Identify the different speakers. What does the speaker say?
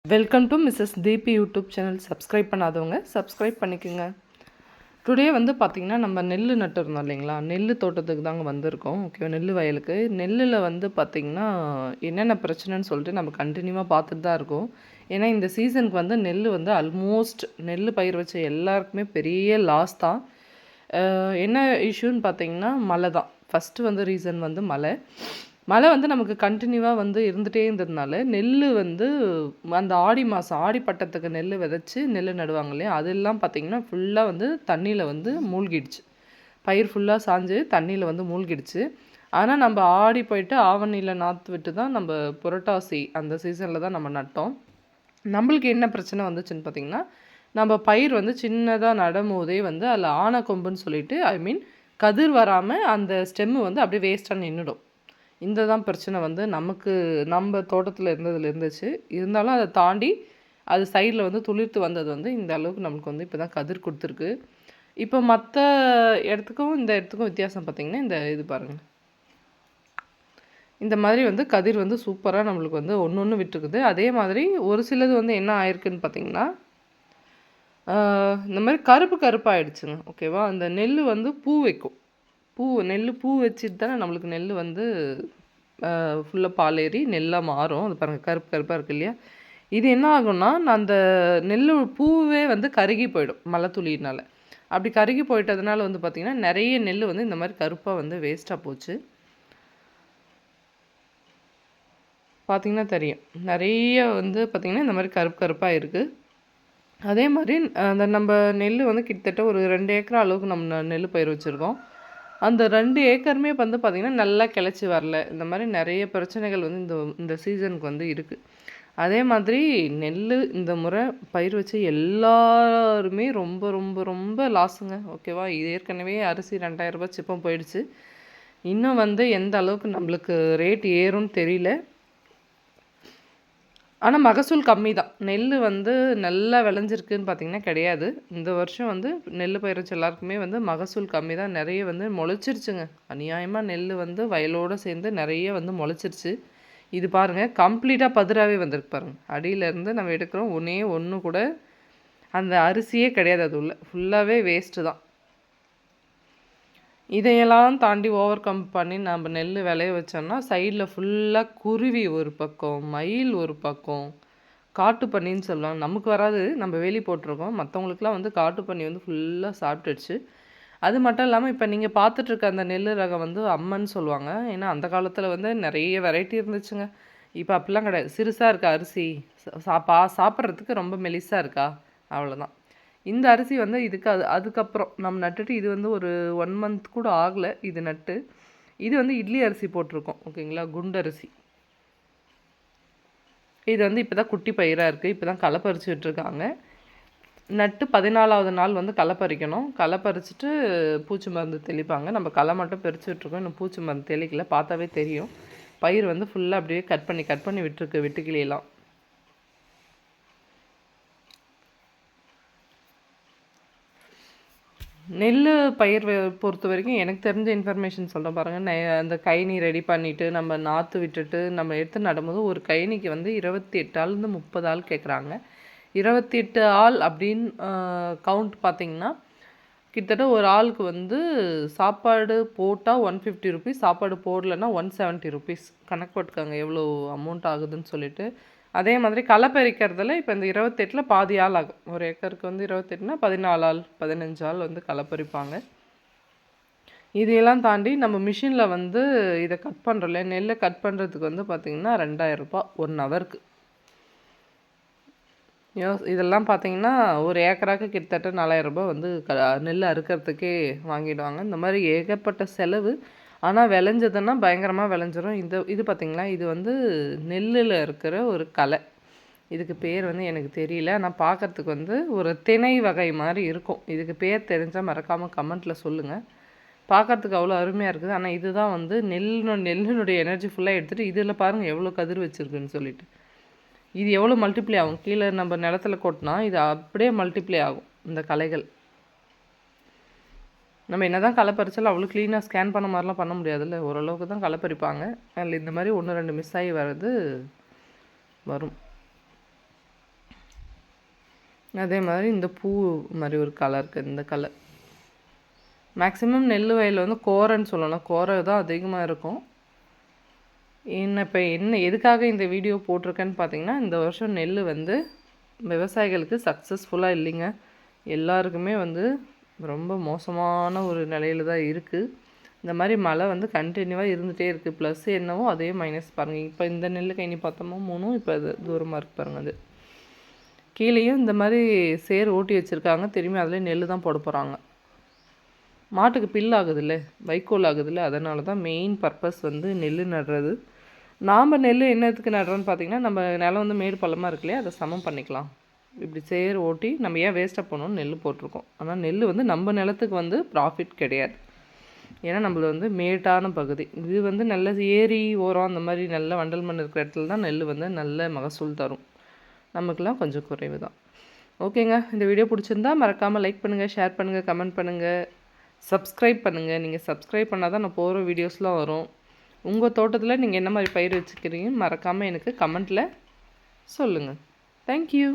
Speaker 1: Welcome to Mrs Deepi YouTube channel. Subscribe பண்ணாதவங்க subscribe பண்ணிக்கோங்க. Today வந்து பார்த்திங்கன்னா நம்ம நெல் நட்டுருந்தோம் இல்லைங்களா, நெல் தோட்டத்துக்கு தாங்க வந்திருக்கோம். ஓகே, நெல் வயலுக்கு. நெல்லில் வந்து பார்த்திங்கன்னா என்னென்ன பிரச்சனைன்னு சொல்லிட்டு நம்ம கண்டினியூவாக பார்த்துட்டு தான் இருக்கோம். ஏன்னா இந்த சீசனுக்கு வந்து நெல் வந்து ஆல்மோஸ்ட் நெல் பயிர் வச்ச எல்லாருக்குமே பெரிய லாஸ் தான். என்ன இஷ்யூன்னு பார்த்திங்கன்னா மழை தான். ஃபஸ்ட்டு வந்து ரீசன் வந்து மழை வந்து நமக்கு கண்டினியூவாக வந்து இருந்துகிட்டே இருந்ததுனால நெல் வந்து அந்த ஆடி மாதம் ஆடி பட்டத்துக்கு நெல் விதைச்சி நெல் நடுவாங்க இல்லையா, அதெல்லாம் பார்த்திங்கன்னா ஃபுல்லாக வந்து தண்ணியில் வந்து மூழ்கிடுச்சு. பயிர் ஃபுல்லாக சாஞ்சு தண்ணியில் வந்து மூழ்கிடுச்சு. ஆனால் நம்ம ஆடி போயிட்டு ஆவணியில் நாற்று விட்டு தான் நம்ம புரட்டாசி அந்த சீசனில் தான் நம்ம நட்டோம். நம்மளுக்கு என்ன பிரச்சனை வந்துச்சுன்னு பார்த்திங்கன்னா, நம்ம பயிர் வந்து சின்னதாக நடும்போதே வந்து அதில் ஆனை கொம்புன்னு சொல்லிட்டு கதிர் வராமல் அந்த ஸ்டெம்மு வந்து அப்படியே வேஸ்ட்டாக நின்றுடும். இந்த தான் பிரச்சனை வந்து நமக்கு நம்ம தோட்டத்தில் இருந்துச்சு. இருந்தாலும் அதை தாண்டி அது சைடில் வந்து துளிர்த்து வந்தது வந்து இந்த அளவுக்கு நம்மளுக்கு வந்து இப்போ தான் கதிர் கொடுத்துருக்கு. இப்போ மற்ற இடத்துக்கும் இந்த இடத்துக்கும் வித்தியாசம் பார்த்திங்கன்னா, இந்த இது பாருங்கள், இந்த மாதிரி வந்து கதிர் வந்து சூப்பராக நம்மளுக்கு வந்து ஒன்று ஒன்று விட்டுருக்குது. அதே மாதிரி ஒரு சிலது வந்து என்ன ஆயிருக்குன்னு பார்த்திங்கன்னா, இந்த மாதிரி கருப்பாகிடுச்சுங்க. ஓகேவா, அந்த நெல் வந்து பூ வைக்கும். நெல் பூ வச்சுட்டு தானே நம்மளுக்கு நெல் வந்து ஃபுல்லாக பால் ஏறி நெல்லாக மாறும். அது பாருங்கள், கருப்பாக இருக்குது இல்லையா. இது என்ன ஆகும்னா, அந்த நெல் பூவே வந்து கருகி போயிடும் மழை துளியினால். அப்படி கருகி போயிட்டதுனால வந்து பார்த்திங்கன்னா நிறைய நெல் வந்து இந்த மாதிரி கருப்பாக வந்து வேஸ்ட்டாக போச்சு. பார்த்திங்கன்னா தெரியும், நிறைய வந்து பார்த்திங்கன்னா இந்த மாதிரி கருப்பாக இருக்குது. அதே மாதிரி அந்த நம்ம நெல் வந்து கிட்டத்தட்ட ஒரு 2 ஏக்கர் அளவுக்கு நம்ம நெல் பயிர் வச்சுருக்கோம். அந்த 2 ஏக்கருமே வந்து பார்த்திங்கன்னா நல்லா கிளச்சி வரல. இந்த மாதிரி நிறைய பிரச்சனைகள் வந்து இந்த சீசனுக்கு வந்து இருக்குது. அதே மாதிரி நெல் இந்த முறை பயிர் வச்சு எல்லாருமே ரொம்ப ரொம்ப ரொம்ப லாஸுங்க. ஓகேவா, இது ஏற்கனவே அரிசி 2000 ரூபாய் சிப்பம் போயிடுச்சு. இன்னும் வந்து எந்த அளவுக்கு நம்மளுக்கு ரேட் ஏறும்னு தெரியல. ஆனால் மகசூல் கம்மி தான். நெல் வந்து நல்லா விளைஞ்சிருக்குன்னு பார்த்திங்கன்னா கிடையாது. இந்த வருஷம் வந்து நெல் பயிர் வச்ச எல்லாருக்குமே வந்து மகசூல் கம்மி தான். நிறைய வந்து முளைச்சிருச்சுங்க. அநியாயமாக நெல் வந்து வயலோடு சேர்ந்து நிறைய வந்து முளைச்சிருச்சு. இது பாருங்கள், கம்ப்ளீட்டாக பதிராகவே வந்திருக்கு பாருங்கள். அடியிலேருந்து நம்ம எடுக்கிறோம், ஒன்று கூட அந்த அரிசியே கிடையாது. அது உள்ள ஃபுல்லாகவே வேஸ்ட்டு தான். இதையெல்லாம் தாண்டி ஓவர் கம் பண்ணி நம்ம நெல் விளைய வச்சோம்னா சைடில் ஃபுல்லாக குருவி ஒரு பக்கம், மயில் ஒரு பக்கம், காட்டுப்பன்னின்னு சொல்லுவாங்க. நமக்கு வராது, நம்ம வேலி போட்டிருக்கோம். மற்றவங்களுக்குலாம் வந்து காட்டுப்பன்னி வந்து ஃபுல்லாக சாப்பிட்டுடுச்சு. அது மட்டும் இல்லாமல் இப்போ நீங்கள் பார்த்துட்ருக்க அந்த நெல் ரகம் வந்து அம்மன்னு சொல்லுவாங்க. ஏன்னா அந்த காலத்தில் வந்து நிறைய வெரைட்டி இருந்துச்சுங்க. இப்போ அப்படிலாம் கிடையாது. சிறுசாக இருக்கா அரிசி, சாப்பிட்றதுக்கு ரொம்ப மெலிசாக இருக்கா, அவ்வளோதான். இந்த அரிசி வந்து அதுக்கப்புறம் நம்ம நட்டுட்டு இது வந்து ஒரு 1 மந்த் கூட ஆகலை இது நட்டு. இது வந்து இட்லி அரிசி போட்டிருக்கோம். ஓகேங்களா, குண்டரிசி. இது வந்து இப்போ தான் குட்டி பயிராக இருக்குது. இப்போ தான் களை பறிச்சு விட்டுருக்காங்க. நட்டு 14வது நாள் வந்து களை பறிக்கணும். களை பறிச்சுட்டு பூச்சி மருந்து தெளிப்பாங்க. நம்ம களை மட்டும் பறிச்சு விட்ருக்கோம், இன்னும் பூச்சி மருந்து தெளிக்கல. பார்த்தாவே தெரியும். பயிர் வந்து ஃபுல்லாக அப்படியே கட் பண்ணி விட்டுருக்கு, வெட்டுக்கிளியெல்லாம். நெல் பயிர் பொறுத்த வரைக்கும் எனக்கு தெரிஞ்ச இன்ஃபர்மேஷன் சொல்கிறேன் பாருங்கள். அந்த கைனி ரெடி பண்ணிவிட்டு நம்ம நாற்று விட்டுட்டு நம்ம எடுத்து நடும்போது ஒரு கைனிக்கு வந்து 28 ஆள்லேருந்து 30 ஆள் கேட்குறாங்க. 28 ஆள் அப்படின்னு கவுண்ட் பார்த்திங்கன்னா கிட்டத்தட்ட ஒரு ஆளுக்கு வந்து சாப்பாடு போட்டால் 150 ருபீஸ், சாப்பாடு போடலைன்னா 170 ருபீஸ். கணக்கு போட்டுக்காங்க எவ்வளோ அமௌண்ட் ஆகுதுன்னு சொல்லிட்டு. அதே மாதிரி களை பறிக்கிறதுல இப்போ இந்த 28ல் பாதி ஆள் ஆகும். ஒரு ஏக்கருக்கு வந்து 28னா 14 ஆள் 15 ஆள் வந்து களை பறிப்பாங்க. இதையெல்லாம் தாண்டி நம்ம மிஷினில் வந்து இதை கட் பண்ணுறோம்ல, நெல்லை கட் பண்ணுறதுக்கு வந்து பார்த்திங்கன்னா 2000 ரூபாய் 1 ஹவருக்கு. இதெல்லாம் பார்த்திங்கன்னா ஒரு ஏக்கராக்கு கிட்டத்தட்ட 4000 ரூபாய் வந்து நெல் அறுக்கிறதுக்கே வாங்கிடுவாங்க. இந்த மாதிரி ஏகப்பட்ட செலவு. ஆனால் விளைஞ்சதுன்னா பயங்கரமாக விளைஞ்சிரும். இது பார்த்திங்களா, இது வந்து நெல்லில் இருக்கிற ஒரு களை. இதுக்கு பேர் வந்து எனக்கு தெரியல. ஆனால் பார்க்குறதுக்கு வந்து ஒரு திணை வகை மாதிரி இருக்கும். இதுக்கு பேர் தெரிஞ்சால் மறக்காமல் கமெண்ட்டில் சொல்லுங்கள். பார்க்குறதுக்கு அவ்வளோ அருமையாக இருக்குது. ஆனால் இதுதான் வந்து நெல்லினுடைய எனர்ஜி ஃபுல்லாக எடுத்துகிட்டு இதில் பாருங்கள் எவ்வளோ கதிர் வச்சுருக்குன்னு சொல்லிட்டு. இது எவ்வளோ மல்டிப்ளை ஆகும், கீழே நம்ம நிலத்தில் கொட்டினா இது அப்படியே மல்டிப்ளை ஆகும். இந்த களைகள் நம்ம என்ன தான் களை பறிச்சாலும் அவ்வளோ க்ளீனாக ஸ்கேன் பண்ண மாதிரிலாம் பண்ண முடியாதுல்ல. ஓரளவுக்கு தான் களை பறிப்பாங்க. அதில் இந்த மாதிரி 1-2 மிஸ் ஆகி வரும். அதே மாதிரி இந்த பூ மாதிரி ஒரு கலர் இருக்குது, இந்த கலர். மேக்ஸிமம் நெல் வயலில் வந்து கோரைன்னு சொல்லலாம், கோரை தான் அதிகமாக இருக்கும். இப்போ எதுக்காக இந்த வீடியோ போட்டிருக்கேன்னு பார்த்தீங்கன்னா, இந்த வருஷம் நெல் வந்து விவசாயிகளுக்கு சக்ஸஸ்ஃபுல்லாக இல்லைங்க. எல்லாருக்குமே வந்து ரொம்ப மோசமான ஒரு நிலையில தான் இருக்குது. இந்த மாதிரி மழை வந்து கண்டினியூவாக இருந்துகிட்டே இருக்குது. ப்ளஸ் என்னவோ அதே மைனஸ் பாருங்கள். இப்போ இந்த நெல் கைனி பார்த்தோமோ 3, இப்போ அது தூரமாக இருக்குது பாருங்கள். அது கீழேயும் இந்த மாதிரி சேர் ஓட்டி வச்சுருக்காங்க. திரும்பி அதில் நெல் தான் போட போகிறாங்க. மாட்டுக்கு பில் ஆகுதுல்ல, வைக்கோல் ஆகுதுல்ல, அதனால தான் மெயின் பர்பஸ் வந்து நெல் நடுறது. நாம் நெல் என்னத்துக்கு நடுறோன்னு பார்த்தீங்கன்னா, நம்ம நிலம் வந்து மேடு பள்ளமாக இருக்குல்லையே, அதை சமம் பண்ணிக்கலாம். இப்படி சேர் ஓட்டி நம்ம ஏன் வேஸ்ட்டாக போகணுன்னு நெல் போட்டிருக்கோம். ஆனால் நெல் வந்து நம்ம நிலத்துக்கு வந்து ப்ராஃபிட் கிடையாது. ஏன்னா நம்மளது வந்து மேட்டான பகுதி. இது வந்து நல்ல ஏரி ஓரம் அந்த மாதிரி நல்ல வண்டல் மண் இருக்கிற இடத்துல தான் நெல் வந்து நல்ல மகசூல் தரும். நமக்குலாம் கொஞ்சம் குறைவு தான். ஓகேங்க, இந்த வீடியோ பிடிச்சிருந்தா மறக்காமல் லைக் பண்ணுங்கள், ஷேர் பண்ணுங்கள், கமெண்ட் பண்ணுங்கள், சப்ஸ்கிரைப் பண்ணுங்கள். நீங்கள் சப்ஸ்கிரைப் பண்ணால் தான் நான் போகிற வீடியோஸ்லாம் வரும். உங்கள் தோட்டத்தில் நீங்கள் என்ன மாதிரி பயிர் வச்சுக்கிறீங்கன்னு மறக்காமல் எனக்கு கமெண்ட்டில் சொல்லுங்கள். தேங்க்யூ.